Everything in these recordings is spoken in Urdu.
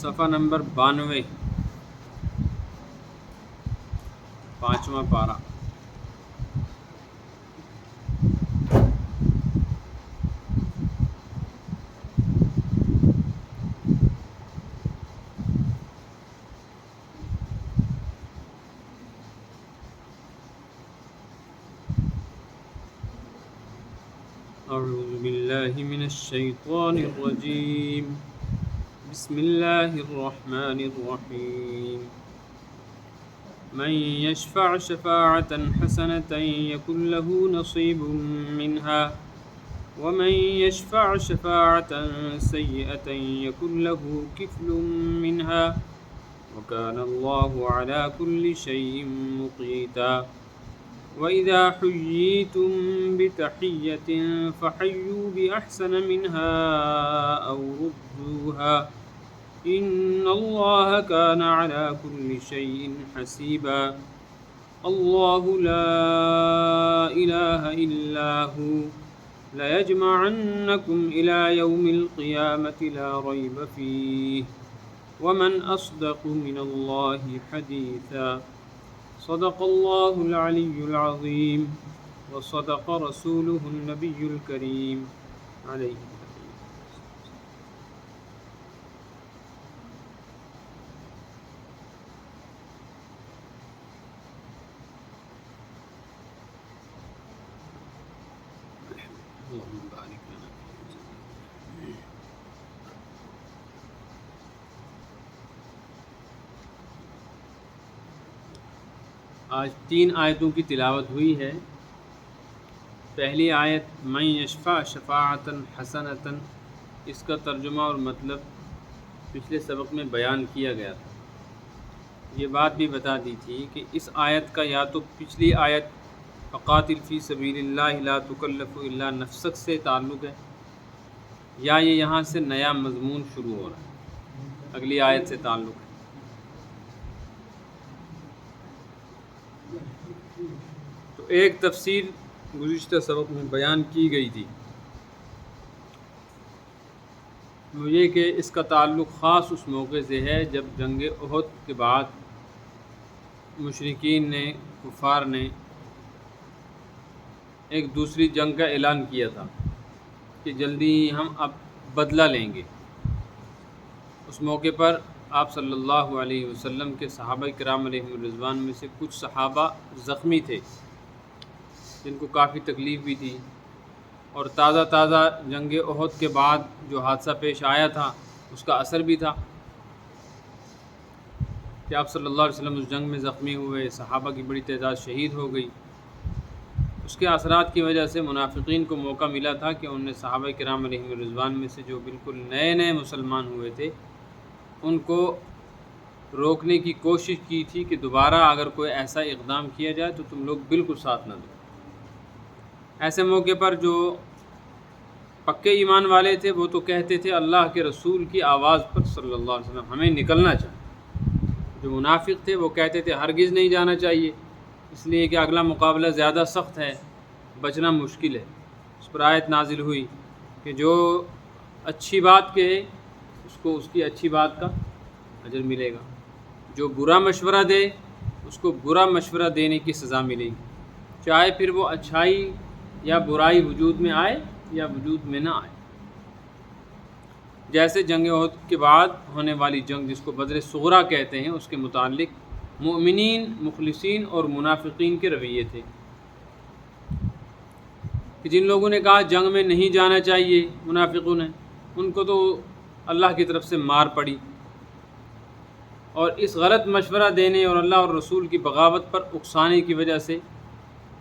صفحہ نمبر 92، 5واں پارہ۔ اعوذ باللہ من الشیطان الرجیم، بسم اللہ الرحمن الرحیم۔ من يشفع شفاعة حسنة يكن له نصيب منها ومن يشفع شفاعة سيئة يكن له كفل منها وكان الله على كل شيء مقيتا۔ وَإِذَا حُيِّيتُم بِتَحِيَّةٍ فَحَيُّوا بِأَحْسَنَ مِنْهَا أَوْ رُدُّوهَا إِنَّ اللَّهَ كَانَ عَلَى كُلِّ شَيْءٍ حَسِيبًا۔ اللَّهُ لَا إِلَٰهَ إِلَّا هُوَ لَيَجْمَعَنَّكُمْ إِلَىٰ يَوْمِ الْقِيَامَةِ لَا رَيْبَ فِيهِ وَمَنْ أَصْدَقُ مِنَ اللَّهِ حَدِيثًا۔ صدق اللہ العلی العظیم وصدق رسولہ النبی الکریم علیہ اللہم بارک لنا۔ آج 3 آیتوں کی تلاوت ہوئی ہے۔ پہلی آیت من یشفع شفاعۃ حسنۃ، اس کا ترجمہ اور مطلب پچھلے سبق میں بیان کیا گیا تھا۔ یہ بات بھی بتا دی تھی کہ اس آیت کا یا تو پچھلی آیت فقاتل فی سبیل اللہ لا تکلف الا نفسک سے تعلق ہے، یا یہ یہاں سے نیا مضمون شروع ہو رہا ہے، اگلی آیت سے تعلق ہے۔ تو ایک تفسیر گزشتہ سبق میں بیان کی گئی تھی، وہ یہ کہ اس کا تعلق خاص اس موقع سے ہے جب جنگ احد کے بعد مشرکین نے، کفار نے ایک دوسری جنگ کا اعلان کیا تھا کہ جلدی ہم اب بدلہ لیں گے۔ اس موقع پر آپ صلی اللہ علیہ وسلم کے صحابہ کرام علیہم الرضوان میں سے کچھ صحابہ زخمی تھے، جن کو کافی تکلیف بھی تھی، اور تازہ جنگ احد کے بعد جو حادثہ پیش آیا تھا اس کا اثر بھی تھا کہ آپ صلی اللہ علیہ وسلم اس جنگ میں زخمی ہوئے، صحابہ کی بڑی تعداد شہید ہو گئی۔ اس کے اثرات کی وجہ سے منافقین کو موقع ملا تھا کہ انہوں نے صحابہ کرام علیہم الرضوان میں سے جو بالکل نئے مسلمان ہوئے تھے ان کو روکنے کی کوشش کی تھی کہ دوبارہ اگر کوئی ایسا اقدام کیا جائے تو تم لوگ بالکل ساتھ نہ دو۔ ایسے موقع پر جو پکے ایمان والے تھے وہ تو کہتے تھے اللہ کے رسول کی آواز پر صلی اللہ علیہ وسلم ہمیں نکلنا چاہیے۔ جو منافق تھے وہ کہتے تھے ہرگز نہیں جانا چاہیے، اس لیے کہ اگلا مقابلہ زیادہ سخت ہے، بچنا مشکل ہے۔ اس پر آیت نازل ہوئی کہ جو اچھی بات کہے اس کو اس کی اچھی بات کا اجر ملے گا، جو برا مشورہ دے اس کو برا مشورہ دینے کی سزا ملے گی، چاہے پھر وہ اچھائی یا برائی وجود میں آئے یا وجود میں نہ آئے۔ جیسے جنگ احد کے بعد ہونے والی جنگ جس کو بدر صغریٰ کہتے ہیں، اس کے متعلق مؤمنین، مخلصین اور منافقین کے رویے تھے کہ جن لوگوں نے کہا جنگ میں نہیں جانا چاہیے، منافقوں نے، ان کو تو اللہ کی طرف سے مار پڑی، اور اس غلط مشورہ دینے اور اللہ اور رسول کی بغاوت پر اکسانے کی وجہ سے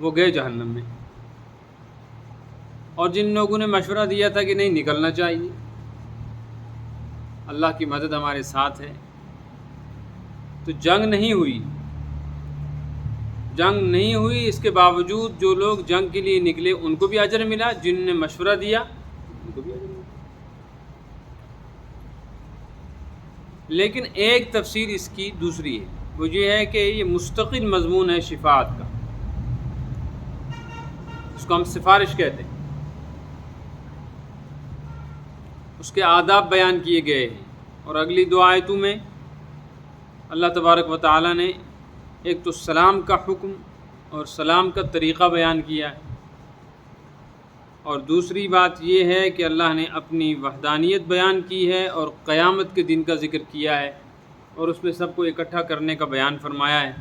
وہ گئے جہنم میں۔ اور جن لوگوں نے مشورہ دیا تھا کہ نہیں نکلنا چاہیے، اللہ کی مدد ہمارے ساتھ ہے، تو جنگ نہیں ہوئی، اس کے باوجود جو لوگ جنگ کے لیے نکلے ان کو بھی اجر ملا، جن نے مشورہ دیا ان کو بھی اجر ملا۔ لیکن ایک تفسیر اس کی دوسری ہے، وہ یہ ہے کہ یہ مستقل مضمون ہے شفاعت کا، اس کو ہم سفارش کہتے ہیں، اس کے آداب بیان کیے گئے ہیں اور اگلی دو آیتوں میں اللہ تبارک و تعالیٰ نے ایک تو سلام کا حکم اور سلام کا طریقہ بیان کیا ہے، اور دوسری بات یہ ہے کہ اللہ نے اپنی وحدانیت بیان کی ہے اور قیامت کے دن کا ذکر کیا ہے، اور اس میں سب کو اکٹھا کرنے کا بیان فرمایا ہے۔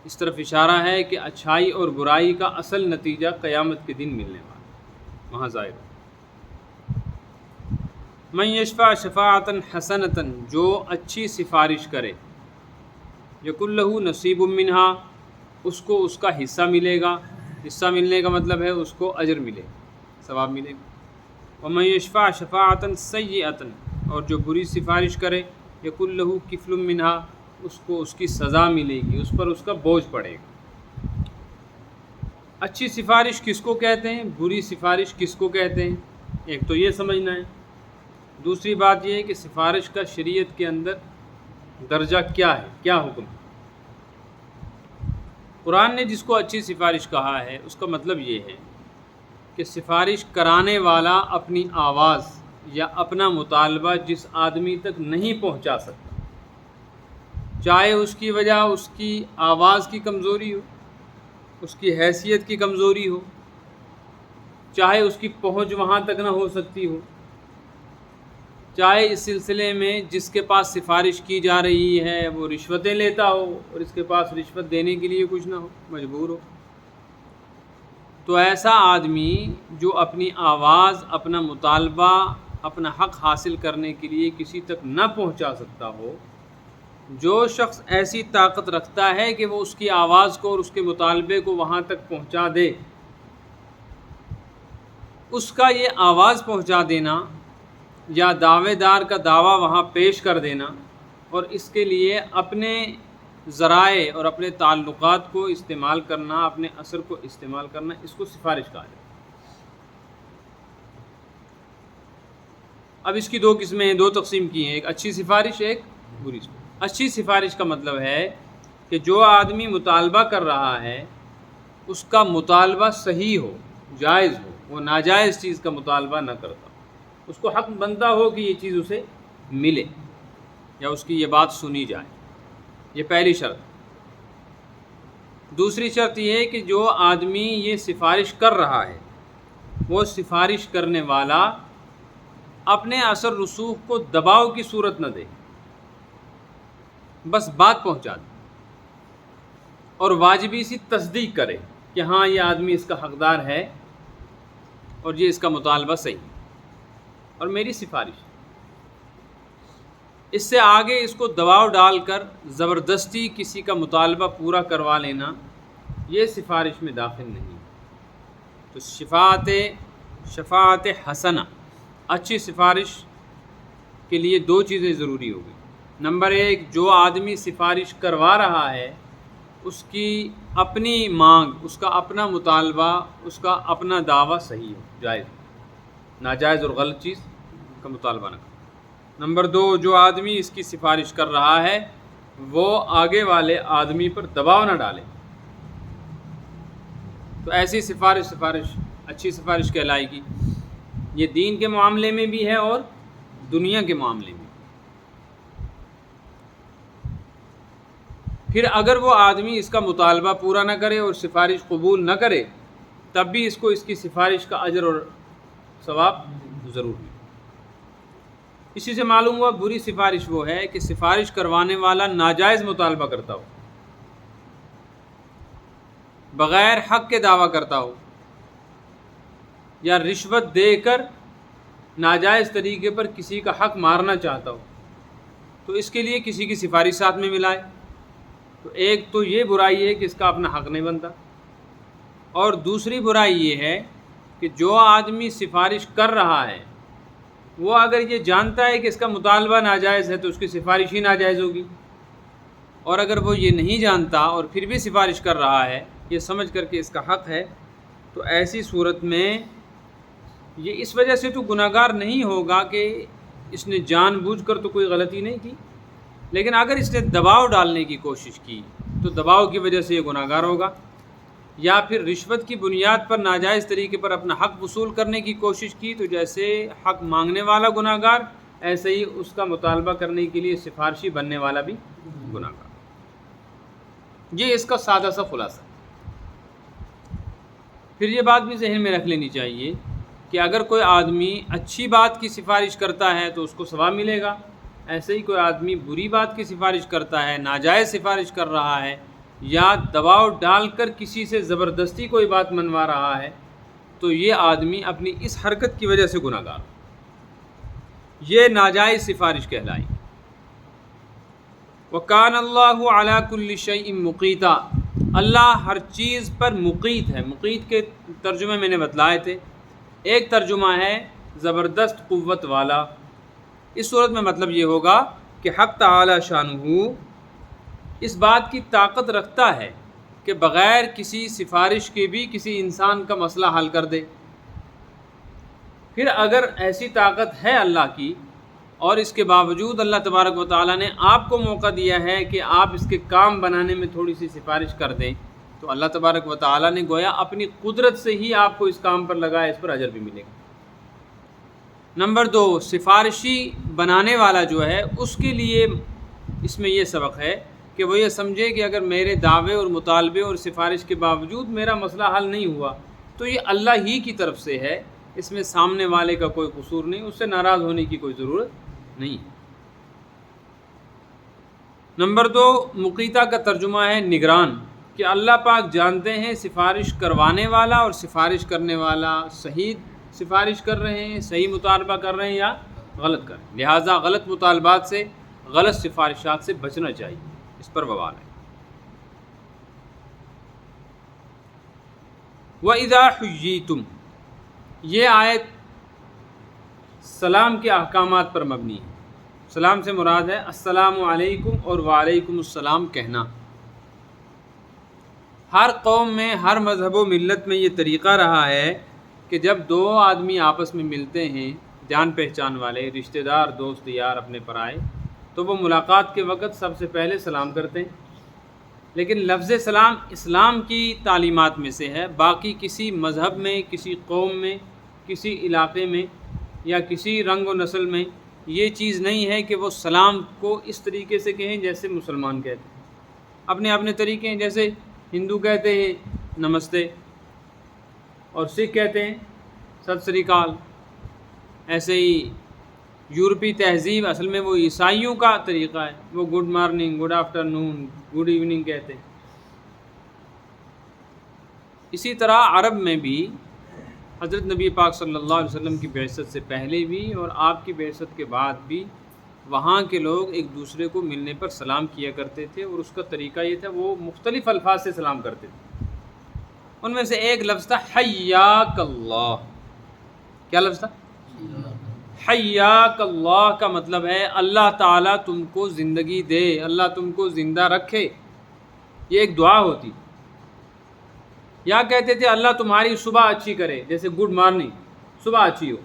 اس طرف اشارہ ہے کہ اچھائی اور برائی کا اصل نتیجہ قیامت کے دن ملنے والا وہاں ظاہر ہے۔ من یشفع شفاعتا حسنتا، جو اچھی سفارش کرے، یکن لہ نصیب منہا، اس کو اس کا حصہ ملے گا۔ حصہ ملنے کا مطلب ہے اس کو اجر ملے گا، ثواب ملے گا۔ ومن یشفع شفاعتا سیئتا، اور جو بری سفارش کرے، یکن لہ کفل منہا، اس کو اس کی سزا ملے گی، اس پر اس کا بوجھ پڑے گا۔ اچھی سفارش کس کو کہتے ہیں، بری سفارش کس کو کہتے ہیں، ایک تو یہ سمجھنا ہے۔ دوسری بات یہ ہے کہ سفارش کا شریعت کے اندر درجہ کیا ہے، کیا حکم ہے۔ قرآن نے جس کو اچھی سفارش کہا ہے اس کا مطلب یہ ہے کہ سفارش کرانے والا اپنی آواز یا اپنا مطالبہ جس آدمی تک نہیں پہنچا سکتا، چاہے اس کی وجہ اس کی آواز کی کمزوری ہو، اس کی حیثیت کی کمزوری ہو، چاہے اس کی پہنچ وہاں تک نہ ہو سکتی ہو، چاہے اس سلسلے میں جس کے پاس سفارش کی جا رہی ہے وہ رشوتیں لیتا ہو اور اس کے پاس رشوت دینے کے لیے کچھ نہ ہو، مجبور ہو، تو ایسا آدمی جو اپنی آواز، اپنا مطالبہ، اپنا حق حاصل کرنے کے لیے کسی تک نہ پہنچا سکتا ہو، جو شخص ایسی طاقت رکھتا ہے کہ وہ اس کی آواز کو اور اس کے مطالبے کو وہاں تک پہنچا دے، اس کا یہ آواز پہنچا دینا یا دعوے دار کا دعویٰ وہاں پیش کر دینا اور اس کے لیے اپنے ذرائع اور اپنے تعلقات کو استعمال کرنا، اپنے اثر کو استعمال کرنا، اس کو سفارش کہا جاتا ہے۔ اب اس کی دو قسمیں ہیں، دو تقسیم کی ہیں، ایک اچھی سفارش، ایک بری سفارش۔ اچھی سفارش کا مطلب ہے کہ جو آدمی مطالبہ کر رہا ہے اس کا مطالبہ صحیح ہو، جائز ہو، وہ ناجائز چیز کا مطالبہ نہ کرتا، اس کو حق بنتا ہو کہ یہ چیز اسے ملے یا اس کی یہ بات سنی جائے، یہ پہلی شرط۔ دوسری شرط یہ ہے کہ جو آدمی یہ سفارش کر رہا ہے وہ سفارش کرنے والا اپنے اثر رسوخ کو دباؤ کی صورت نہ دے، بس بات پہنچا دے اور واجبی سی تصدیق کرے کہ ہاں یہ آدمی اس کا حقدار ہے اور یہ اس کا مطالبہ صحیح ہے اور میری سفارش ہے۔ اس سے آگے اس کو دباؤ ڈال کر زبردستی کسی کا مطالبہ پورا کروا لینا یہ سفارش میں داخل نہیں۔ تو شفاعت حسنہ، اچھی سفارش کے لیے دو چیزیں ضروری ہوگی۔ نمبر ایک، جو آدمی سفارش کروا رہا ہے اس کی اپنی مانگ، اس کا اپنا مطالبہ، اس کا اپنا دعویٰ صحیح ہو، جائز ہو، ناجائز اور غلط چیز کا مطالبہ نہ کرے۔ نمبر دو، جو آدمی اس کی سفارش کر رہا ہے وہ آگے والے آدمی پر دباؤ نہ ڈالے، تو ایسی سفارش اچھی سفارش کہلائے گی۔ یہ دین کے معاملے میں بھی ہے اور دنیا کے معاملے میں۔ پھر اگر وہ آدمی اس کا مطالبہ پورا نہ کرے اور سفارش قبول نہ کرے تب بھی اس کو اس کی سفارش کا اجر اور ثواب ضرور ہے۔ اسی سے معلوم ہوا بری سفارش وہ ہے کہ سفارش کروانے والا ناجائز مطالبہ کرتا ہو، بغیر حق کے دعویٰ کرتا ہو، یا رشوت دے کر ناجائز طریقے پر کسی کا حق مارنا چاہتا ہو، تو اس کے لیے کسی کی سفارش ساتھ میں ملائے، تو ایک تو یہ برائی ہے کہ اس کا اپنا حق نہیں بنتا، اور دوسری برائی یہ ہے کہ جو آدمی سفارش کر رہا ہے وہ اگر یہ جانتا ہے کہ اس کا مطالبہ ناجائز ہے تو اس کی سفارش ہی ناجائز ہوگی، اور اگر وہ یہ نہیں جانتا اور پھر بھی سفارش کر رہا ہے یہ سمجھ کر کے اس کا حق ہے، تو ایسی صورت میں یہ اس وجہ سے تو گناہگار نہیں ہوگا کہ اس نے جان بوجھ کر تو کوئی غلطی نہیں کی، لیکن اگر اس نے دباؤ ڈالنے کی کوشش کی تو دباؤ کی وجہ سے یہ گناہگار ہوگا، یا پھر رشوت کی بنیاد پر ناجائز طریقے پر اپنا حق وصول کرنے کی کوشش کی تو جیسے حق مانگنے والا گناہگار ایسے ہی اس کا مطالبہ کرنے کے لیے سفارشی بننے والا بھی گناہ گار۔ یہ اس کا سادہ سا خلاصہ۔ پھر یہ بات بھی ذہن میں رکھ لینی چاہیے کہ اگر کوئی آدمی اچھی بات کی سفارش کرتا ہے تو اس کو ثواب ملے گا، ایسے ہی کوئی آدمی بری بات کی سفارش کرتا ہے، ناجائز سفارش کر رہا ہے یا دباؤ ڈال کر کسی سے زبردستی کوئی بات منوا رہا ہے، تو یہ آدمی اپنی اس حرکت کی وجہ سے گناہ گار، یہ ناجائز سفارش کہلائی۔ وَكَانَ اللَّهُ عَلَى كُلِّ شَيْءٍ مُقِيتًا، اللہ ہر چیز پر مقیت ہے۔ مقیت کے ترجمے میں نے بتلائے تھے، ایک ترجمہ ہے زبردست قوت والا۔ اس صورت میں مطلب یہ ہوگا کہ حق تعالی شانہ اس بات کی طاقت رکھتا ہے کہ بغیر کسی سفارش کے بھی کسی انسان کا مسئلہ حل کر دے۔ پھر اگر ایسی طاقت ہے اللہ کی اور اس کے باوجود اللہ تبارک و تعالیٰ نے آپ کو موقع دیا ہے کہ آپ اس کے کام بنانے میں تھوڑی سی سفارش کر دیں، تو اللہ تبارک و تعالیٰ نے گویا اپنی قدرت سے ہی آپ کو اس کام پر لگایا، اس پر اجر بھی ملے گا۔ نمبر 2، سفارشی بنانے والا جو ہے اس کے لیے اس میں یہ سبق ہے کہ وہ یہ سمجھے کہ اگر میرے دعوے اور مطالبے اور سفارش کے باوجود میرا مسئلہ حل نہیں ہوا تو یہ اللہ ہی کی طرف سے ہے، اس میں سامنے والے کا کوئی قصور نہیں، اس سے ناراض ہونے کی کوئی ضرورت نہیں۔ نمبر 2، مقیتہ کا ترجمہ ہے نگران، کہ اللہ پاک جانتے ہیں سفارش کروانے والا اور سفارش کرنے والا صحیح سفارش کر رہے ہیں، صحیح مطالبہ کر رہے ہیں یا غلط کر رہے ہیں، لہٰذا غلط مطالبات سے، غلط سفارشات سے بچنا چاہیے، اس پر بوال ہے۔ وَإِذَا حُيِّيتُمْ، یہ آیت سلام کے احکامات پر مبنی ہے۔ سلام سے مراد ہے السلام علیکم اور وعلیکم السلام کہنا۔ ہر قوم میں، ہر مذہب و ملت میں یہ طریقہ رہا ہے کہ جب دو آدمی آپس میں ملتے ہیں، جان پہچان والے، رشتہ دار، دوست یار، اپنے پرائے، تو وہ ملاقات کے وقت سب سے پہلے سلام کرتے ہیں۔ لیکن لفظ سلام اسلام کی تعلیمات میں سے ہے، باقی کسی مذہب میں، کسی قوم میں، کسی علاقے میں یا کسی رنگ و نسل میں یہ چیز نہیں ہے کہ وہ سلام کو اس طریقے سے کہیں جیسے مسلمان کہتے ہیں۔ اپنے اپنے طریقے ہیں، جیسے ہندو کہتے ہیں نمستے اور سکھ کہتے ہیں ست سری اکال، ایسے ہی یورپی تہذیب اصل میں وہ عیسائیوں کا طریقہ ہے، وہ گڈ مارننگ، گڈ آفٹر نون، گڈ ایوننگ کہتے ہیں۔ اسی طرح عرب میں بھی حضرت نبی پاک صلی اللہ علیہ وسلم کی بعثت سے پہلے بھی اور آپ کی بعثت کے بعد بھی وہاں کے لوگ ایک دوسرے کو ملنے پر سلام کیا کرتے تھے، اور اس کا طریقہ یہ تھا وہ مختلف الفاظ سے سلام کرتے تھے۔ ان میں سے ایک لفظ تھا حیاک اللہ۔ کیا لفظ تھا؟ حیاک اللہ کا مطلب ہے اللہ تعالیٰ تم کو زندگی دے، اللہ تم کو زندہ رکھے، یہ ایک دعا ہوتی۔ یا کہتے تھے اللہ تمہاری صبح اچھی کرے، جیسے گڈ مارننگ، صبح اچھی ہو،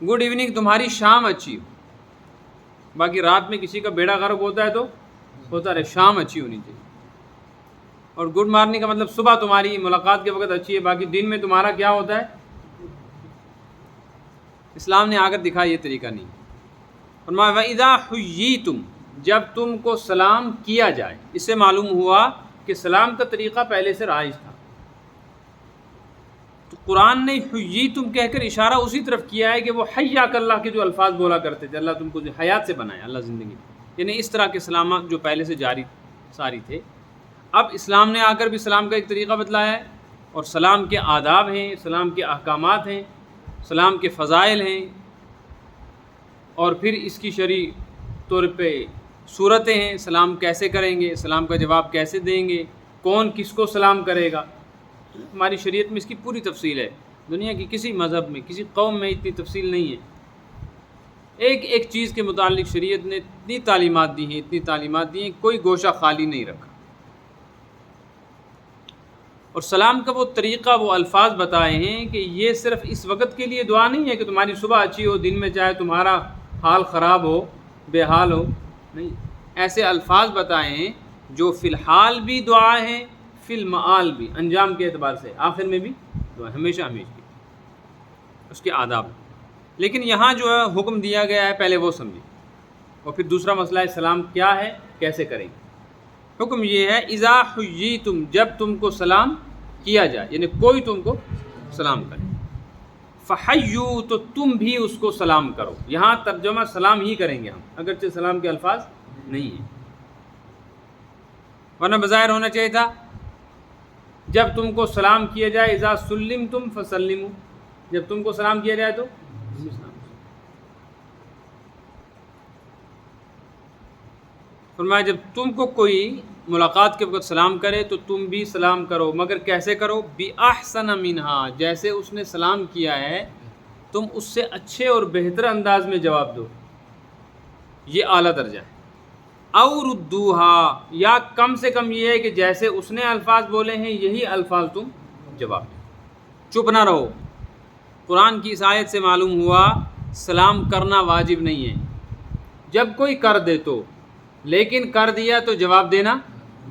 گڈ ایوننگ تمہاری شام اچھی ہو، باقی رات میں کسی کا بیڑا غرق ہوتا ہے تو ہوتا رہے، شام اچھی ہونی چاہیے۔ اور گڈ مارننگ کا مطلب صبح تمہاری ملاقات کے وقت اچھی ہے، باقی دن میں تمہارا کیا ہوتا ہے۔ اسلام نے آ کر دکھا یہ طریقہ نہیں۔ فرمایا وَإِذَا حُيِّيتُمْ، جب تم کو سلام کیا جائے۔ اس سے معلوم ہوا کہ سلام کا طریقہ پہلے سے رائج تھا، تو قرآن نے حُيِّيتُمْ کہہ کر اشارہ اسی طرف کیا ہے کہ وہ حیاک اللہ کے جو الفاظ بولا کرتے تھے، اللہ تم کو جو حیات سے بنایا، اللہ زندگی، یعنی اس طرح کے سلامات جو پہلے سے جاری ساری تھے۔ اب اسلام نے آ کر بھی سلام کا ایک طریقہ بتلایا ہے، اور سلام کے آداب ہیں، سلام کے احکامات ہیں، سلام کے فضائل ہیں، اور پھر اس کی شرعی طور پہ صورتیں ہیں، سلام کیسے کریں گے، سلام کا جواب کیسے دیں گے، کون کس کو سلام کرے گا۔ ہماری شریعت میں اس کی پوری تفصیل ہے، دنیا کی کسی مذہب میں، کسی قوم میں اتنی تفصیل نہیں ہے۔ ایک ایک چیز کے متعلق شریعت نے اتنی تعلیمات دی ہیں، اتنی تعلیمات دی ہیں، کوئی گوشہ خالی نہیں رکھا۔ اور سلام کا وہ طریقہ، وہ الفاظ بتائے ہیں کہ یہ صرف اس وقت کے لیے دعا نہیں ہے کہ تمہاری صبح اچھی ہو، دن میں چاہے تمہارا حال خراب ہو، بے حال ہو، نہیں، ایسے الفاظ بتائے ہیں جو فی الحال بھی دعا ہیں، فی المعال بھی، انجام کے اعتبار سے آخر میں بھی دعا، ہمیشہ ہمیشہ اس کے آداب۔ لیکن یہاں جو ہے حکم دیا گیا ہے پہلے وہ سمجھیں، اور پھر دوسرا مسئلہ ہے سلام کیا ہے، کیسے کریں گے۔ حکم یہ ہے اذا حییتم، جب تم کو سلام کیا جائے، یعنی کوئی تم کو سلام کرے، فحیوا، تو تم بھی اس کو سلام کرو۔ یہاں ترجمہ سلام ہی کریں گے ہم، اگرچہ سلام کے الفاظ نہیں ہیں، ورنہ بظاہر ہونا چاہیے تھا جب تم کو سلام کیا جائے اذا سلمتم فسلموا، جب تم کو سلام کیا جائے تو فرمایا جب تم کو کوئی ملاقات کے وقت سلام کرے تو تم بھی سلام کرو، مگر کیسے کرو؟ بِأَحْسَنَ مِنْهَا، جیسے اس نے سلام کیا ہے تم اس سے اچھے اور بہتر انداز میں جواب دو، یہ اعلیٰ درجہ ہے۔ اَوْ رُدُّوهَا، یا کم سے کم یہ ہے کہ جیسے اس نے الفاظ بولے ہیں یہی الفاظ تم جواب دو، چپ نہ رہو۔ قرآن کی اس آیت سے معلوم ہوا سلام کرنا واجب نہیں ہے، جب کوئی کر دے تو، لیکن کر دیا تو جواب دینا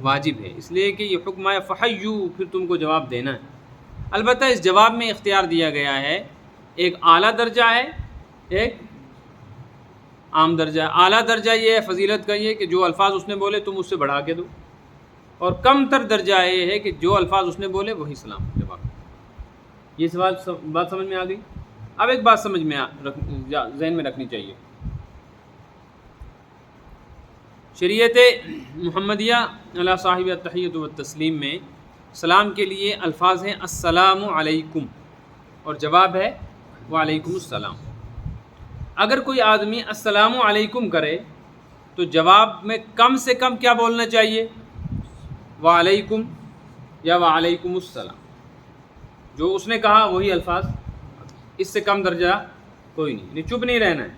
واجب ہے، اس لیے کہ یہ حکم ہے فحیوا، پھر تم کو جواب دینا ہے۔ البتہ اس جواب میں اختیار دیا گیا ہے، ایک اعلیٰ درجہ ہے، ایک عام درجہ ہے۔ اعلیٰ درجہ یہ ہے فضیلت کا یہ کہ جو الفاظ اس نے بولے تم اس سے بڑھا کے دو، اور کم تر درجہ یہ ہے کہ جو الفاظ اس نے بولے وہی سلام جواب دو۔ یہ سوال بات سمجھ میں آ گئی؟ اب ایک بات سمجھ میں ذہن میں رکھنی چاہیے، شریعت محمدیہ علی صاحب التحیۃ والتسلیم میں سلام کے لیے الفاظ ہیں السلام علیکم، اور جواب ہے وعلیکم السلام۔ اگر کوئی آدمی السلام علیکم کرے تو جواب میں کم سے کم کیا بولنا چاہیے؟ وعلیکم یا وعلیکم السلام، جو اس نے کہا وہی الفاظ، اس سے کم درجہ کوئی نہیں، چپ نہیں رہنا ہے۔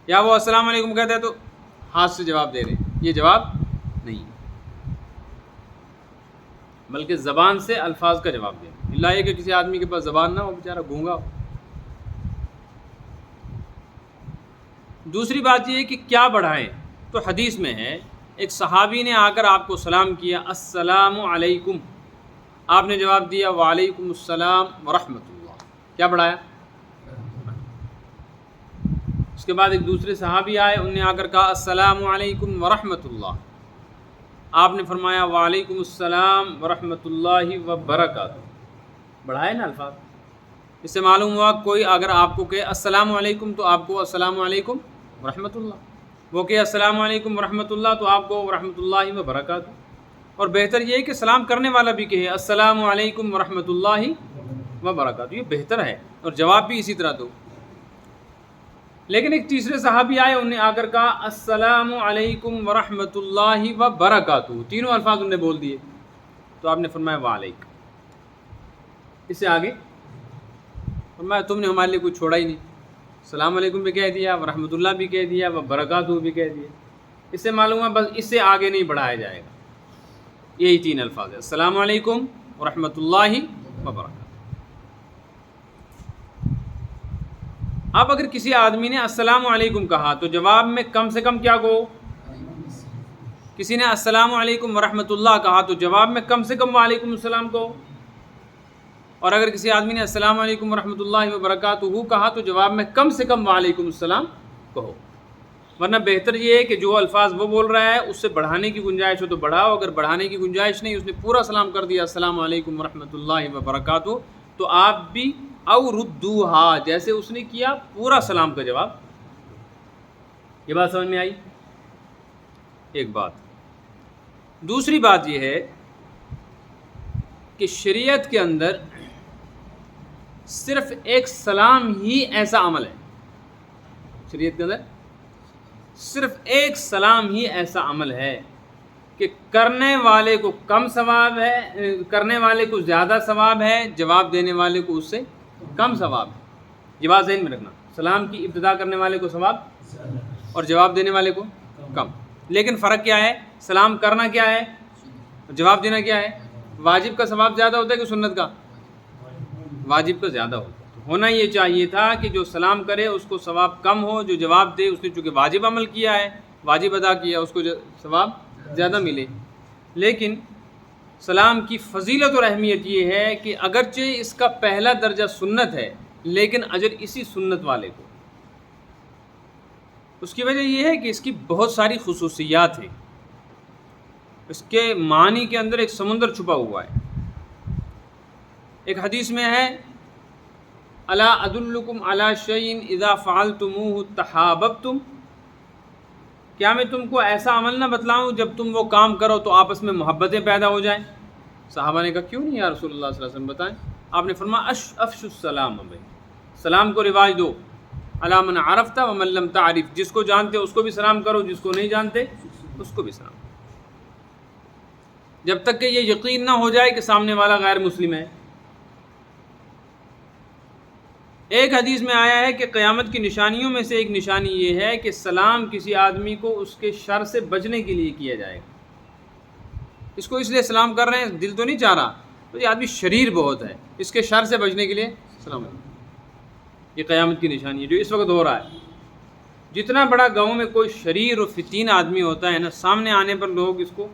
یا وہ السلام علیکم کہتا ہے تو ہاتھ سے جواب دے رہے ہیں، یہ جواب نہیں، بلکہ زبان سے الفاظ کا جواب دیں، اللہ یہ کہ کسی آدمی کے پاس زبان نہ ہو، بیچارہ گونگا ہو۔ دوسری بات یہ ہے کہ کیا بڑھائیں، تو حدیث میں ہے ایک صحابی نے آ کر آپ کو سلام کیا السلام علیکم، آپ نے جواب دیا وعلیکم السلام ورحمۃ اللہ، کیا بڑھایا؟ اس کے بعد ایک دوسرے صحابی آئے، انہوں نے آ کر کہا السلام علیکم ورحمۃ اللہ، آپ نے فرمایا وعلیکم السلام ورحمۃ اللہ وبرکاتہ، بڑھائے نا الفاظ۔ اس سے معلوم ہوا کوئی اگر آپ کو کہے السلام علیکم تو آپ کو السلام علیکم ورحمۃ اللہ، وہ کہ السلام علیکم ورحمۃ اللہ تو آپ کو ورحمۃ اللہ وبرکاتہ۔ اور بہتر یہ ہے کہ سلام کرنے والا بھی کہے السلام علیکم ورحمۃ اللہ وبرکاتہ، یہ بہتر ہے، اور جواب بھی اسی طرح دو۔ لیکن ایک تیسرے صحابی آئے، انہوں نے آ کر کہا السلام علیکم ورحمۃ اللہ وبرکاتہ، تینوں الفاظ انہوں نے بول دیے، تو آپ نے فرمایا وعلیکم۔ اس سے آگے فرمایا تم نے ہمارے لیے کچھ چھوڑا ہی نہیں، السلام علیکم بھی کہہ دیا، ورحمۃ اللہ بھی کہہ دیا، وبرکاتہ بھی کہہ دیا، اس سے معلوم ہے بس اس سے آگے نہیں بڑھایا جائے گا، یہی تین الفاظ ہیں السلام علیکم ورحمۃ اللہ وبرکاتہ۔ اب اگر کسی آدمی نے السلام علیکم کہا تو جواب میں کم سے کم کیا کہو؟ کسی نے السلام علیکم ورحمۃ اللہ کہا تو جواب میں کم سے کم وعلیکم السلام کہو، اور اگر کسی آدمی نے السلام علیکم ورحمۃ اللہ وبرکاتہ کہا تو جواب میں کم سے کم وعلیکم السلام کہو، ورنہ بہتر یہ ہے کہ جو الفاظ وہ بول رہا ہے اس سے بڑھانے کی گنجائش ہو تو بڑھاؤ، اگر بڑھانے کی گنجائش نہیں، اس نے پورا سلام کر دیا السلام علیکم ورحمۃ اللہ وبرکاتہ، تو آپ بھی او ردوہا، جیسے اس نے کیا پورا سلام کا جواب۔ یہ بات سمجھ میں آئی؟ ایک بات۔ دوسری بات یہ ہے کہ شریعت کے اندر صرف ایک سلام ہی ایسا عمل ہے، شریعت کے اندر صرف ایک سلام ہی ایسا عمل ہے کہ کرنے والے کو کم ثواب ہے، کرنے والے کو زیادہ ثواب ہے، جواب دینے والے کو اس سے کم ثواب ہے۔ یہ بات ذہن میں رکھنا، سلام کی ابتدا کرنے والے کو ثواب اور جواب دینے والے کو کم، لیکن فرق کیا ہے؟ سلام کرنا کیا ہے، جواب دینا کیا ہے؟ واجب کا ثواب زیادہ ہوتا ہے کہ سنت کا؟ واجب کا زیادہ ہوتا ہے۔ ہونا یہ چاہیے تھا کہ جو سلام کرے اس کو ثواب کم ہو، جو جواب دے اس نے چونکہ واجب عمل کیا ہے، واجب ادا کیا، اس کو ثواب زیادہ ملے۔ لیکن سلام کی فضیلت اور اہمیت یہ ہے کہ اگرچہ اس کا پہلا درجہ سنت ہے، لیکن اجر اسی سنت والے کو۔ اس کی وجہ یہ ہے کہ اس کی بہت ساری خصوصیات ہیں، اس کے معنی کے اندر ایک سمندر چھپا ہوا ہے۔ ایک حدیث میں ہے الا ادلکم علی شیء اذا فعلتموه تحاببتم، کیا میں تم کو ایسا عمل نہ بتلاؤں جب تم وہ کام کرو تو آپس میں محبتیں پیدا ہو جائیں؟ صحابہ نے کہا کیوں نہیں یا رسول اللہ صلی اللہ علیہ وسلم، بتائیں۔ آپ نے فرمایا افشوا السلام، سلام کو رواج دو، علی من عرفت ومن لم تعرف، جس کو جانتے اس کو بھی سلام کرو، جس کو نہیں جانتے اس کو بھی سلام کرو، جب تک کہ یہ یقین نہ ہو جائے کہ سامنے والا غیر مسلم ہے۔ ایک حدیث میں آیا ہے کہ قیامت کی نشانیوں میں سے ایک نشانی یہ ہے کہ سلام کسی آدمی کو اس کے شر سے بچنے کے لیے کیا جائے گا۔ اس کو اس لیے سلام کر رہے ہیں، دل تو نہیں چاہ رہا، تو یہ آدمی شریر بہت ہے، اس کے شر سے بچنے کے لیے سلام۔ یہ قیامت کی نشانی ہے جو اس وقت ہو رہا ہے۔ جتنا بڑا گاؤں میں کوئی شریر و فتین آدمی ہوتا ہے نا، سامنے آنے پر لوگ اس کو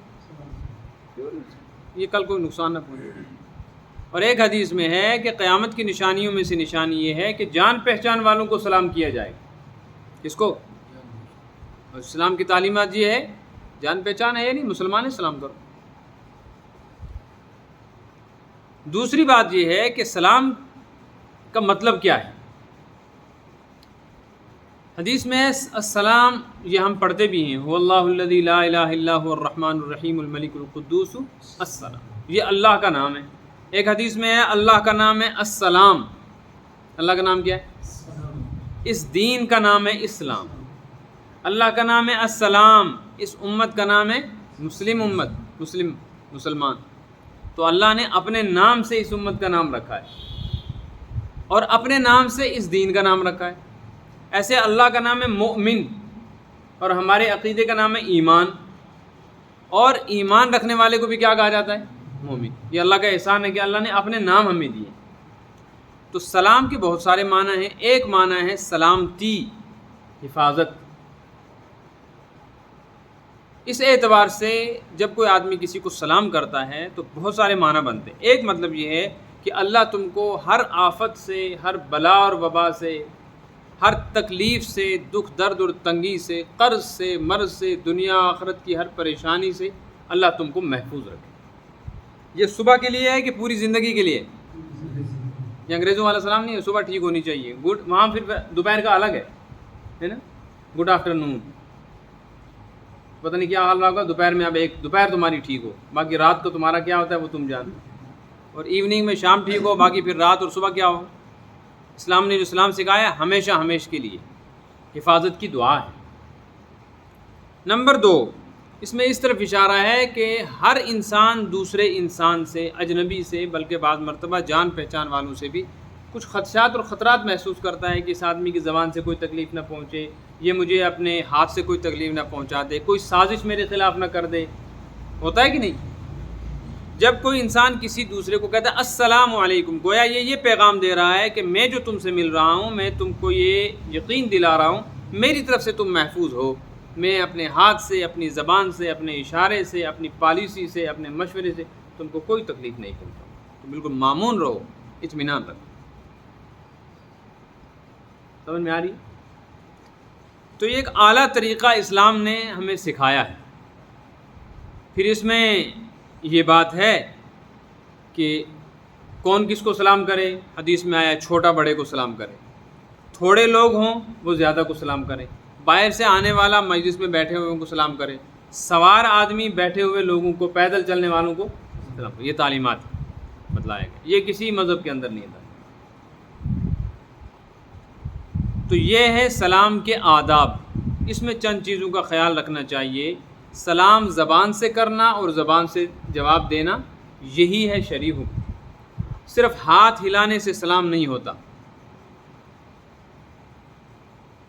یہ کل کوئی نقصان نہ پہنچے۔ اور ایک حدیث میں ہے کہ قیامت کی نشانیوں میں سے نشانی یہ ہے کہ جان پہچان والوں کو سلام کیا جائے گا۔ کس کو؟ اور اسلام کی تعلیمات یہ ہے، جان پہچان ہے یا نہیں، مسلمان ہے سلام کرو۔ دوسری بات یہ ہے کہ سلام کا مطلب کیا ہے۔ حدیث میں السلام یہ ہم پڑھتے بھی ہیں، هو اللہ الذی لا الہ الا هو الرحمن الرحیم الملک القدوس السلام، یہ اللہ کا نام ہے۔ ایک حدیث میں ہے اللہ کا نام ہے السلام، اللہ کا نام کیا ہے؟ اس دین کا نام ہے اسلام۔ اللہ کا نام ہے السلام، اس امت کا نام ہے مسلم امت، مسلمان۔ تو اللہ نے اپنے نام سے اس امت کا نام رکھا ہے اور اپنے نام سے اس دین کا نام رکھا ہے۔ ایسے اللہ کا نام ہے مؤمن اور ہمارے عقیدے کا نام ہے ایمان، اور ایمان رکھنے والے کو بھی کیا کہا جاتا ہے؟ مومن۔ یہ اللہ کا احسان ہے کہ اللہ نے اپنے نام ہمیں دیے۔ تو سلام کے بہت سارے معنی ہیں۔ ایک معنی ہے سلامتی، حفاظت۔ اس اعتبار سے جب کوئی آدمی کسی کو سلام کرتا ہے تو بہت سارے معنی بنتے ہیں۔ ایک مطلب یہ ہے کہ اللہ تم کو ہر آفت سے، ہر بلا اور وبا سے، ہر تکلیف سے، دکھ درد اور تنگی سے، قرض سے، مرض سے، دنیا آخرت کی ہر پریشانی سے اللہ تم کو محفوظ رکھے۔ یہ صبح کے لیے ہے کہ پوری زندگی کے لیے؟ یہ انگریزوں والا سلام نہیں ہے، صبح ٹھیک ہونی چاہیے، گڈ، وہاں پھر دوپہر کا الگ ہے نا، گڈ آفٹر نون، پتہ نہیں کیا حال رہا ہوگا دوپہر میں۔ اب ایک دوپہر تمہاری ٹھیک ہو، باقی رات کو تمہارا کیا ہوتا ہے وہ تم جانتے، اور ایوننگ میں شام ٹھیک ہو، باقی پھر رات اور صبح کیا ہو۔ اسلام نے جو سلام سکھایا ہمیشہ ہمیشہ کے لیے حفاظت کی دعا ہے۔ نمبر 2، اس میں اس طرف اشارہ ہے کہ ہر انسان دوسرے انسان سے، اجنبی سے، بلکہ بعض مرتبہ جان پہچان والوں سے بھی کچھ خدشات اور خطرات محسوس کرتا ہے کہ اس آدمی کی زبان سے کوئی تکلیف نہ پہنچے، یہ مجھے اپنے ہاتھ سے کوئی تکلیف نہ پہنچا دے، کوئی سازش میرے خلاف نہ کر دے۔ ہوتا ہے کہ نہیں؟ جب کوئی انسان کسی دوسرے کو کہتا ہے السلام علیکم، گویا یہ پیغام دے رہا ہے کہ میں جو تم سے مل رہا ہوں، میں تم کو یہ یقین دلا رہا ہوں میری طرف سے تم محفوظ ہو، میں اپنے ہاتھ سے، اپنی زبان سے، اپنے اشارے سے، اپنی پالیسی سے، اپنے مشورے سے تم کو کوئی تکلیف نہیں پہنچاؤں، تو بالکل مامون رہو، اطمینان رکھو۔ سمجھ میں آ رہی؟ تو یہ ایک اعلیٰ طریقہ اسلام نے ہمیں سکھایا ہے۔ پھر اس میں یہ بات ہے کہ کون کس کو سلام کرے۔ حدیث میں آیا چھوٹا بڑے کو سلام کرے، تھوڑے لوگ ہوں وہ زیادہ کو سلام کرے، باہر سے آنے والا مجلس میں بیٹھے ہوئے کو سلام کرے، سوار آدمی بیٹھے ہوئے لوگوں کو، پیدل چلنے والوں کو سلام کرے۔ یہ تعلیمات بتلایا گیا، یہ کسی مذہب کے اندر نہیں تھا۔ تو یہ ہے سلام کے آداب۔ اس میں چند چیزوں کا خیال رکھنا چاہیے۔ سلام زبان سے کرنا اور زبان سے جواب دینا، یہی ہے شرعی حکم۔ صرف ہاتھ ہلانے سے سلام نہیں ہوتا،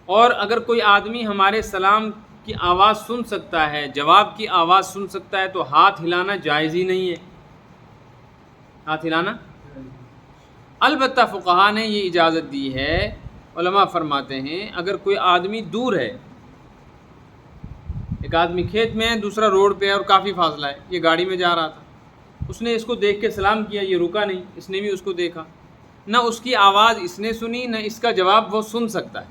اور اگر کوئی آدمی ہمارے سلام کی آواز سن سکتا ہے، جواب کی آواز سن سکتا ہے، تو ہاتھ ہلانا جائز ہی نہیں ہے۔ ہاتھ ہلانا، البتہ فقہا نے یہ اجازت دی ہے۔ علماء فرماتے ہیں اگر کوئی آدمی دور ہے، ایک آدمی کھیت میں ہے، دوسرا روڈ پہ ہے اور کافی فاصلہ ہے، یہ گاڑی میں جا رہا تھا، اس نے اس کو دیکھ کے سلام کیا، یہ رکا نہیں، اس نے بھی اس کو دیکھا، نہ اس کی آواز اس نے سنی نہ اس کا جواب وہ سن سکتا ہے،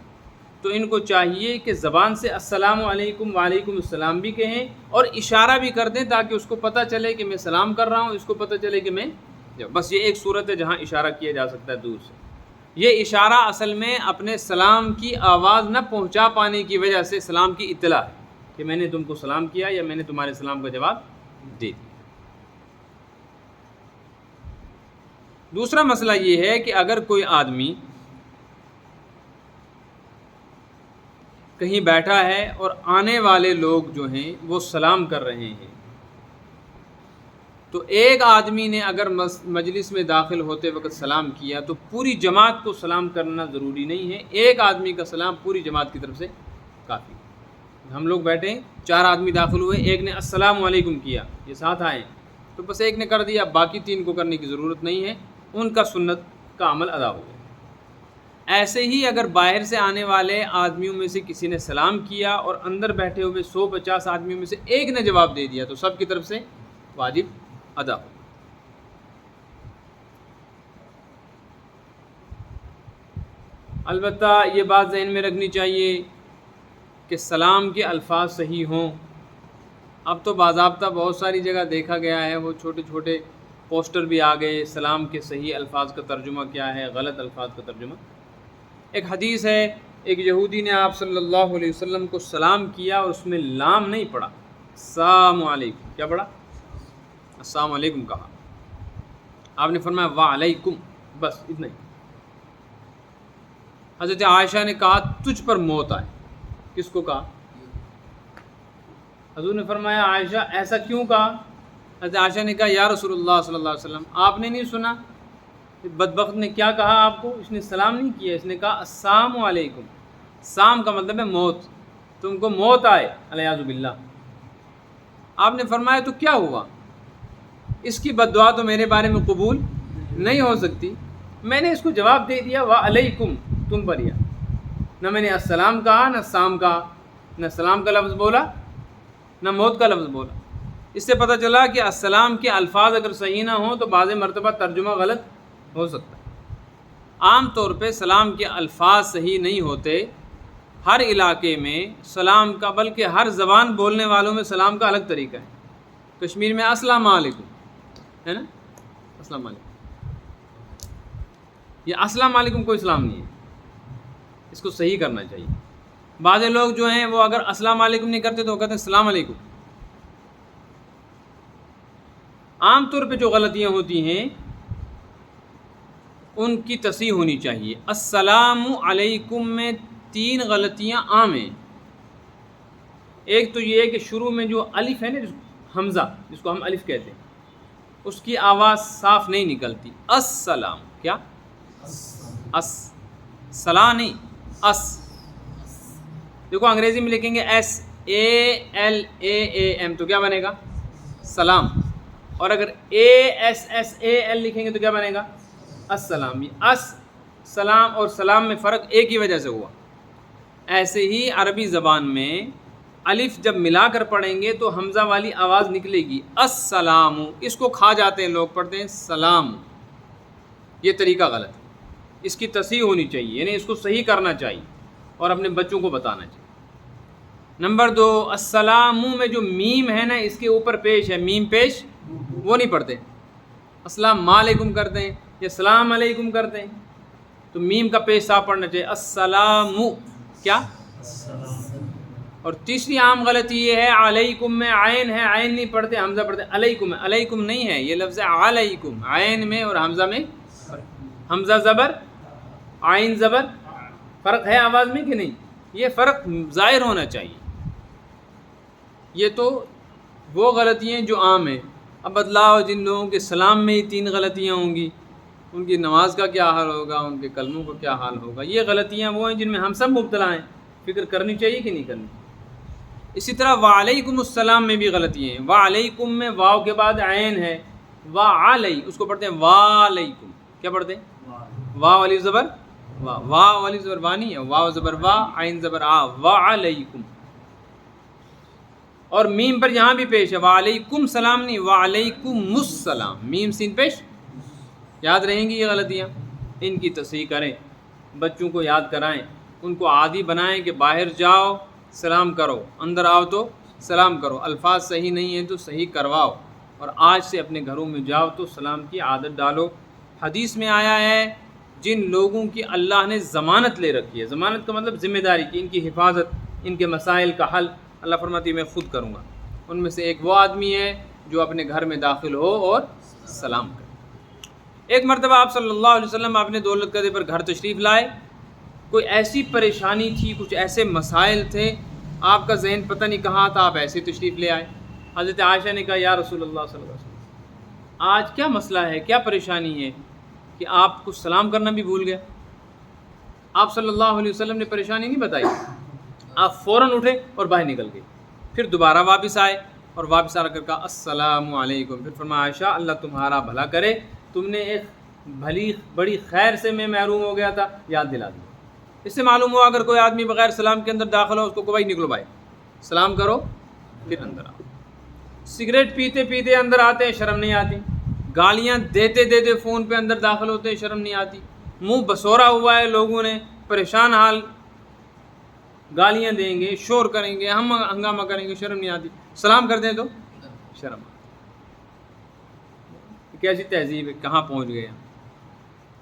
تو ان کو چاہیے کہ زبان سے السلام علیکم وعلیکم السلام بھی کہیں اور اشارہ بھی کر دیں تاکہ اس کو پتہ چلے کہ میں سلام کر رہا ہوں، اس کو پتہ چلے کہ میں، بس یہ ایک صورت ہے جہاں اشارہ کیا جا سکتا ہے دور سے۔ یہ اشارہ اصل میں اپنے سلام کی آواز نہ پہنچا پانے کی وجہ سے سلام کی اطلاع ہے کہ میں نے تم کو سلام کیا یا میں نے تمہارے سلام کا جواب دے دیا۔ دوسرا مسئلہ یہ ہے کہ اگر کوئی آدمی کہیں بیٹھا ہے اور آنے والے لوگ جو ہیں وہ سلام کر رہے ہیں، تو ایک آدمی نے اگر مجلس میں داخل ہوتے وقت سلام کیا تو پوری جماعت کو سلام کرنا ضروری نہیں ہے، ایک آدمی کا سلام پوری جماعت کی طرف سے کافی ہے۔ ہم لوگ بیٹھے ہیں، 4 آدمی داخل ہوئے، ایک نے السلام علیکم کیا، یہ ساتھ آئے تو بس ایک نے کر دیا، باقی 3 کو کرنے کی ضرورت نہیں ہے، ان کا سنت کا عمل ادا ہو گیا۔ ایسے ہی اگر باہر سے آنے والے آدمیوں میں سے کسی نے سلام کیا اور اندر بیٹھے ہوئے 150 آدمیوں میں سے ایک نے جواب دے دیا تو سب کی طرف سے واجب ادا ہو۔ البتہ یہ بات ذہن میں رکھنی چاہیے کہ سلام کے الفاظ صحیح ہوں۔ اب تو باضابطہ بہت ساری جگہ دیکھا گیا ہے، وہ چھوٹے چھوٹے پوسٹر بھی آ گئے، سلام کے صحیح الفاظ کا ترجمہ کیا ہے، غلط الفاظ کا ترجمہ۔ ایک حدیث ہے، ایک یہودی نے آپ صلی اللہ علیہ وسلم کو سلام کیا اور اس میں لام نہیں پڑھا، السلام علیکم، کیا پڑھا؟ السلام علیکم کہا۔ آپ نے فرمایا وعلیکم، بس اتنا ہی۔ حضرت عائشہ نے کہا تجھ پر موت آئے۔ کس کو کہا؟ حضور نے فرمایا عائشہ ایسا کیوں کہا؟ حضرت عائشہ نے کہا یا رسول اللہ صلی اللہ علیہ وسلم آپ نے نہیں سنا بدبخت نے کیا کہا آپ کو؟ اس نے سلام نہیں کیا، اس نے کہا السلام علیکم۔ سام کا مطلب ہے موت، تم کو موت آئے الیاذ باللہ۔ آپ نے فرمایا تو کیا ہوا؟ اس کی بد دعا تو میرے بارے میں قبول نہیں ہو سکتی۔ میں نے اس کو جواب دے دیا وعلیکم، تم پر یا نہ میں نے السلام کہا نہ سام کہا، نہ سلام کا لفظ بولا نہ موت کا لفظ بولا۔ اس سے پتہ چلا کہ السلام کے الفاظ اگر صحیح نہ ہوں تو بعض مرتبہ ترجمہ غلط ہو سکتا ہے۔ عام طور پہ سلام کے الفاظ صحیح نہیں ہوتے، ہر علاقے میں سلام کا، بلکہ ہر زبان بولنے والوں میں سلام کا الگ طریقہ ہے۔ کشمیر میں السلام علیکم ہے نا، السلام علیکم، یہ السلام علیکم کوئی اسلام نہیں ہے، اس کو صحیح کرنا چاہیے۔ بعض لوگ جو ہیں وہ اگر السلام علیکم نہیں کرتے تو وہ کہتے ہیں السلام علیکم۔ عام طور پہ جو غلطیاں ہوتی ہیں ان کی تصحیح ہونی چاہیے۔ السلام علیکم میں 3 غلطیاں عام ہیں۔ ایک تو یہ ہے کہ شروع میں جو الف ہے نا، حمزہ جس کو ہم الف کہتے ہیں، اس کی آواز صاف نہیں نکلتی۔ السلام، کیا؟ اس، سلا نہیں، اس۔ دیکھو انگریزی میں لکھیں گے SALAAM تو کیا بنے گا؟ سلام۔ اور اگر ASSAL لکھیں گے تو کیا بنے گا؟ السلام۔ اس، سلام اور سلام میں فرق ایک ہی وجہ سے ہوا۔ ایسے ہی عربی زبان میں الف جب ملا کر پڑھیں گے تو حمزہ والی آواز نکلے گی، السلام، اس کو کھا جاتے ہیں لوگ، پڑھتے ہیں سلام۔ یہ طریقہ غلط ہے، اس کی تصحیح ہونی چاہیے، یعنی اس کو صحیح کرنا چاہیے اور اپنے بچوں کو بتانا چاہیے۔ نمبر 2، السلام میں جو میم ہے نا اس کے اوپر پیش ہے، میم پیش وہ نہیں پڑھتے، السلام علیکم کرتے ہیں یا السلام علیکم کرتے ہیں، تو میم کا پیش صاف پڑھنا چاہیے، السلام، کیا؟ اور تیسری عام غلطی یہ ہے علیکم میں عین ہے، عین نہیں پڑھتے، حمزہ پڑھتے، علیکم ہے، علیکم نہیں ہے، یہ لفظ ہے علیکم، عین میں اور حمزہ میں، حمزہ زبر عین زبر، فرق ہے آواز میں کہ نہیں؟ یہ فرق ظاہر ہونا چاہیے۔ یہ تو وہ غلطیاں جو عام ہیں۔ اب بدلاؤ جن لوگوں کے سلام میں ہی 3 غلطیاں ہوں گی، ان کی نماز کا کیا حال ہوگا، ان کے کلموں کا کیا حال ہوگا۔ یہ غلطیاں وہ ہیں جن میں ہم سب مبتلا ہیں، فکر کرنی چاہیے کہ نہیں کرنی۔ اسی طرح وعلیکم السلام میں بھی غلطیاں ہیں۔ وعلیکم میں واو کے بعد عین ہے، وعلی، اس کو پڑھتے ہیں وعلیکم، کیا پڑھتے ہیں؟ واو علی زبر وا، واو علی زبر وا نہیں ہے، واو زبر وا، عین زبر آ، وعلیکم۔ اور میم پر یہاں بھی پیش ہے، وعلیکم سلام نہیں، وعلیکم السلام، میم سین پیش۔ یاد رہیں گی یہ غلطیاں۔ ان کی تصحیح کریں، بچوں کو یاد کرائیں، ان کو عادی بنائیں کہ باہر جاؤ سلام کرو، اندر آؤ تو سلام کرو، الفاظ صحیح نہیں ہیں تو صحیح کرواؤ، اور آج سے اپنے گھروں میں جاؤ تو سلام کی عادت ڈالو۔ حدیث میں آیا ہے جن لوگوں کی اللہ نے ضمانت لے رکھی ہے، ضمانت کا مطلب ذمہ داری کی، ان کی حفاظت، ان کے مسائل کا حل اللہ فرماتی ہے میں خود کروں گا، ان میں سے ایک وہ آدمی ہے جو اپنے گھر میں داخل ہو اور سلام کرے۔ ایک مرتبہ آپ صلی اللہ علیہ وسلم اپنے دولت قدے پر گھر تشریف لائے، کوئی ایسی پریشانی تھی، کچھ ایسے مسائل تھے، آپ کا ذہن پتہ نہیں کہاں تھا، آپ ایسے تشریف لے آئے۔ حضرت عائشہ نے کہا یا رسول اللہ صلی اللہ علیہ وسلم آج کیا مسئلہ ہے، کیا پریشانی ہے کہ آپ کو سلام کرنا بھی بھول گیا؟ آپ صلی اللہ علیہ وسلم نے پریشانی نہیں بتائی، آپ فوراً اٹھے اور باہر نکل گئے، پھر دوبارہ واپس آئے اور واپس آ کر کہا السلام علیکم، پھر فرمایا عائشہ اللہ تمہارا بھلا کرے، تم نے ایک بھلی بڑی خیر سے میں محروم ہو گیا تھا، یاد دلا دیا۔ اس سے معلوم ہوا اگر کوئی آدمی بغیر سلام کے اندر داخل ہو اس کو بھائی نکلو بھائی، سلام کرو پھر اندر آؤ۔ سگریٹ پیتے پیتے اندر آتے ہیں شرم نہیں آتی، گالیاں دیتے دیتے فون پہ اندر داخل ہوتے ہیں شرم نہیں آتی، منہ بسورا ہوا ہے لوگوں نے، پریشان حال، گالیاں دیں گے، شور کریں گے، ہم ہنگامہ کریں گے، شرم نہیں آتی، سلام کر دیں تو شرم آتی۔ کیسی تہذیب ہے، کہاں پہنچ گئے ہیں؟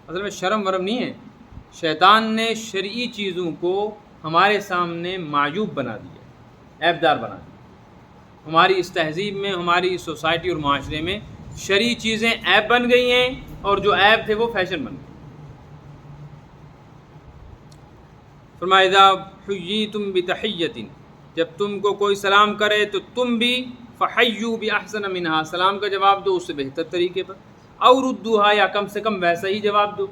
اصل میں شرم ورم نہیں ہے، شیطان نے شرعی چیزوں کو ہمارے سامنے معیوب بنا دیا، عیب دار بنا دیا۔ ہماری اس تہذیب میں، ہماری اس سوسائٹی اور معاشرے میں شرعی چیزیں عیب بن گئی ہیں، اور جو عیب تھے وہ فیشن بن گئے۔ فرمایا اذا حییتم بتحیۃ، جب تم کو کوئی سلام کرے تو تم بھی فحیوا باحسن منہا، سلام کا جواب دو اس سے بہتر طریقے پر، او ردوہا، یا کم سے کم ویسا ہی جواب دو۔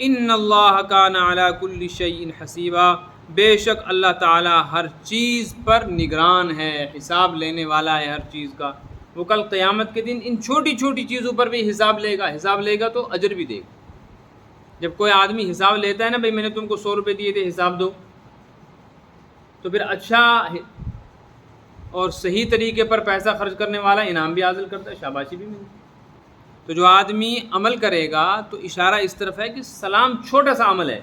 ان اللہ کان علی کل شیء حسیبا، بے شک اللہ تعالی ہر چیز پر نگران ہے، حساب لینے والا ہے ہر چیز کا۔ وہ کل قیامت کے دن ان چھوٹی چھوٹی چیزوں پر بھی حساب لے گا، حساب لے گا تو اجر بھی دے گا۔ جب کوئی آدمی حساب لیتا ہے نا، بھئی میں نے تم کو 100 روپے دیے تھے حساب دو، تو پھر اچھا اور صحیح طریقے پر پیسہ خرچ کرنے والا انعام بھی حاصل کرتا ہے، شاباشی بھی ملتی ہے۔ تو جو آدمی عمل کرے گا تو اشارہ اس طرف ہے کہ سلام چھوٹا سا عمل ہے،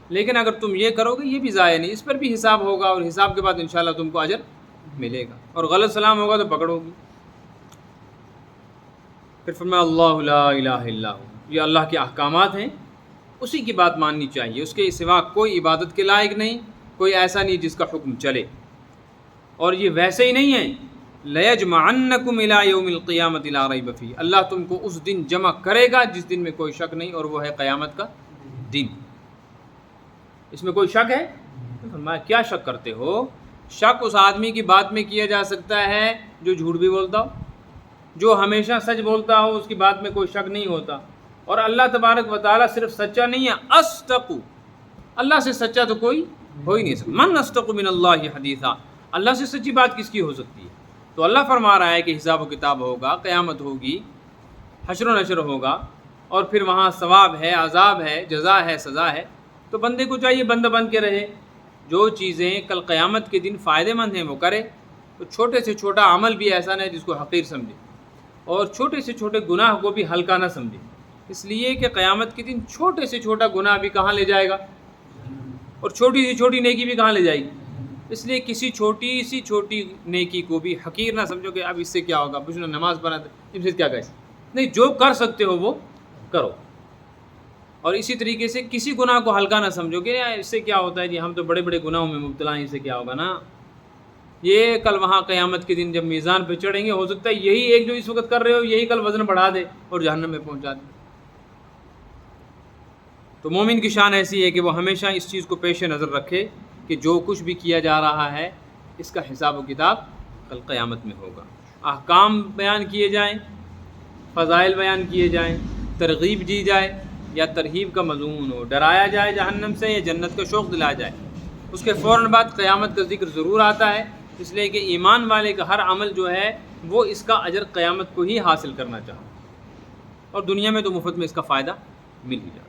لیکن اگر تم یہ کرو گے یہ بھی ضائع نہیں، اس پر بھی حساب ہوگا، اور حساب کے بعد انشاءاللہ تم کو اجر ملے گا، اور غلط سلام ہوگا تو پکڑ ہوگی۔ پھر فرمایا اللہ لا الہ الا ہو، یہ اللہ کے احکامات ہیں، اسی کی بات ماننی چاہیے، اس کے سوا کوئی عبادت کے لائق نہیں، کوئی ایسا نہیں جس کا حکم چلے۔ اور یہ ویسے ہی نہیں ہے، لَيَجْمَعَنَّكُمْ إِلَىٰ يَوْمِ الْقِيَامَةِ لَا رَيْبَ فِيهِ، اللہ تم کو اس دن جمع کرے گا جس دن میں کوئی شک نہیں، اور وہ ہے قیامت کا دن۔ اس میں کوئی شک ہے؟ فرمایا کیا شک کرتے ہو؟ شک اس آدمی کی بات میں کیا جا سکتا ہے جو جھوٹ بھی بولتا ہو، جو ہمیشہ سچ بولتا ہو، اس کی بات میں کوئی شک نہیں ہوتا۔ اور اللہ تبارک و تعالیٰ صرف سچا نہیں ہے، اصدق، اللہ سے سچا تو کوئی ہو ہی نہیں سکتا۔ من اصدق من اللہ حدیثا، اللہ سے سچی بات کس کی ہو سکتی ہے؟ تو اللہ فرما رہا ہے کہ حساب و کتاب ہوگا، قیامت ہوگی، حشر و نشر ہوگا، اور پھر وہاں ثواب ہے، عذاب ہے، جزا ہے، سزا ہے۔ تو بندے کو چاہیے بندہ بن کے رہے، جو چیزیں کل قیامت کے دن فائدہ مند ہیں وہ کرے۔ تو چھوٹے سے چھوٹا عمل بھی ایسا نہیں جس کو حقیر سمجھے، اور چھوٹے سے چھوٹے گناہ کو بھی ہلکا نہ سمجھے، اس لیے کہ قیامت کے دن چھوٹے سے چھوٹا گناہ بھی کہاں لے جائے گا، اور چھوٹی سی چھوٹی نیکی بھی کہاں لے جائے گی۔ اس لیے کسی چھوٹی سی چھوٹی نیکی کو بھی حقیر نہ سمجھو کہ اب اس سے کیا ہوگا، کچھ نہ نماز پڑھا اس سے کیا کہے، نہیں، جو کر سکتے ہو وہ کرو۔ اور اسی طریقے سے کسی گناہ کو ہلکا نہ سمجھو کہ اس سے کیا ہوتا ہے جی، ہم تو بڑے بڑے گناہوں میں مبتلا ہیں، اس سے کیا ہوگا نا۔ یہ کل وہاں قیامت کے دن جب میزان پہ چڑھیں گے، ہو سکتا ہے یہی ایک جو اس وقت کر رہے ہو یہی کل وزن بڑھا دے اور جہنم میں پہنچا دے۔ تو مومن کی شان ایسی ہے کہ وہ ہمیشہ اس چیز کو پیش نظر رکھے کہ جو کچھ بھی کیا جا رہا ہے اس کا حساب و کتاب کل قیامت میں ہوگا۔ احکام بیان کیے جائیں، فضائل بیان کیے جائیں، ترغیب دی جائے یا ترہیب کا مضمون ہو، ڈرایا جائے جہنم سے یا جنت کا شوق دلایا جائے، اس کے فوراً بعد قیامت کا ذکر ضرور آتا ہے، اس لیے کہ ایمان والے کا ہر عمل جو ہے وہ اس کا اجر قیامت کو ہی حاصل کرنا چاہتا، اور دنیا میں تو مفت میں اس کا فائدہ مل ہی جاتا۔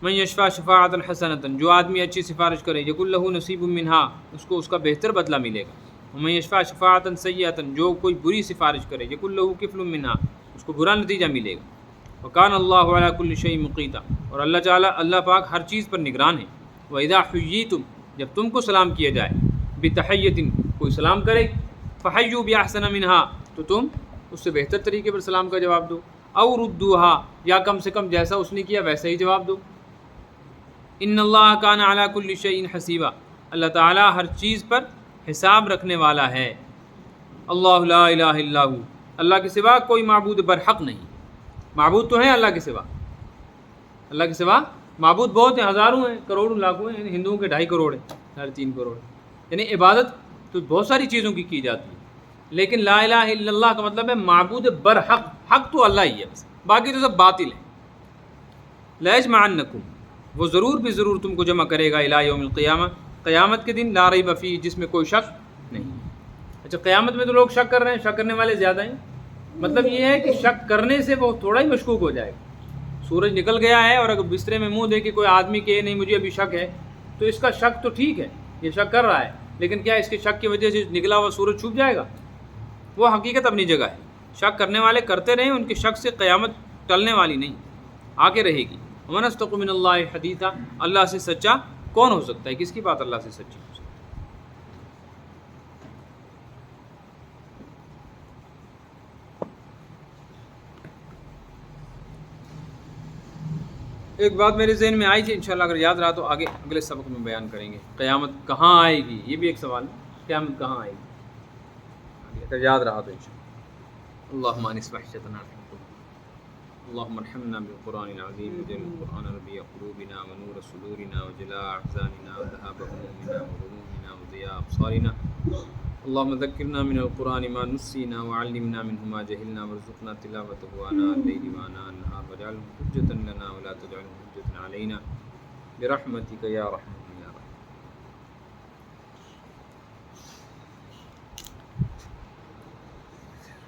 من یشفع شفاعۃ حسنۃ، جو آدمی اچھی سفارش کرے، یکن لہ نصیب منہا، اس کو اس کا بہتر بدلہ ملے گا۔ ومن یشفع شفاعۃ سیئۃ، جو کوئی بری سفارش کرے، یکن لہ کفل منہا، اس کو برا نتیجہ ملے گا۔ وکان اللہ علی کل شیء مقیتا، اور اللہ پاک ہر چیز پر نگران ہے۔ وَإِذَا حُيِّيتُم، جب تم کو سلام کیا جائے، بِتَحِيَّةٍ، کوئی سلام کرے، فَحَيُّوا بِأَحْسَنَ مِنْهَا، تو تم اس سے بہتر طریقے پر سلام کا جواب دو، او ردوها، یا کم سے کم جیسا اس نے کیا ویسا ہی جواب دو۔ ان اللہ کان علی کل شیء حسیبا، اللہ تعالیٰ ہر چیز پر حساب رکھنے والا ہے۔ اللہ لا الہ الا ہو، اللہ کے سوا کوئی معبود برحق نہیں۔ معبود تو ہیں اللہ کے سوا، اللہ کے سوا معبود بہت ہیں، ہزاروں ہیں، کروڑوں لاکھوں ہیں، ہندوؤں کے 2.5 کروڑ ہیں، 3.5 کروڑ، یعنی عبادت تو بہت ساری چیزوں کی جاتی ہے، لیکن لا الہ الا اللہ کا مطلب ہے معبود برحق، حق تو اللہ ہی ہے بس، باقی تو سب باطل ہیں۔ لا یجمعنکم، وہ ضرور بھی ضرور تم کو جمع کرے گا، الی یوم القیامہ، قیامت کے دن، لا ریب فیہ، جس میں کوئی شک نہیں۔ اچھا، قیامت میں تو لوگ شک کر رہے ہیں، شک کرنے والے زیادہ ہیں، مطلب یہ ہے کہ شک کرنے سے وہ تھوڑا ہی مشکوک ہو جائے گا۔ سورج نکل گیا ہے اور اگر بسترے میں منہ دے کے کوئی آدمی کہے نہیں مجھے ابھی شک ہے، تو اس کا شک تو ٹھیک ہے، یہ شک کر رہا ہے، لیکن کیا اس کے شک کی وجہ سے نکلا ہوا سورج چھپ جائے گا؟ وہ حقیقت اپنی جگہ ہے، شک کرنے والے کرتے رہیں، ان کے شک سے قیامت ٹلنے والی نہیں، آگے رہے گی۔ ومن اصدق من اللہ حدیثا، اللہ سے سچا کون ہو سکتا ہے؟ کس کی بات اللہ سے سچی ہو سکتی ہے؟ ایک بات میرے ذہن میں آئی تھی، انشاءاللہ اگر یاد رہا تو آگے اگلے سبق میں بیان کریں گے۔ قیامت کہاں آئے گی، یہ بھی ایک سوال ہے، قیامت کہاں آئے گی، اگر یاد رہا تو انشاءاللہ۔ اللہم انس وحشتنا فی القبور، اللہم ارحمنا بالقرآن العظیم، وجعل القرآن ربیع قلوبنا ونور صدورنا وجلاء احزاننا وذهاب همومنا وغمومنا وضیاء ابصارنا، اللہم ذکرنا من القرآن ما نسینا وعلمنا منه ما جہلنا وارزقنا تلاوته آناء اللیل وآناء النہار واجعله حجة لنا ولا تجعله حجة علینا برحمتک یا رحمن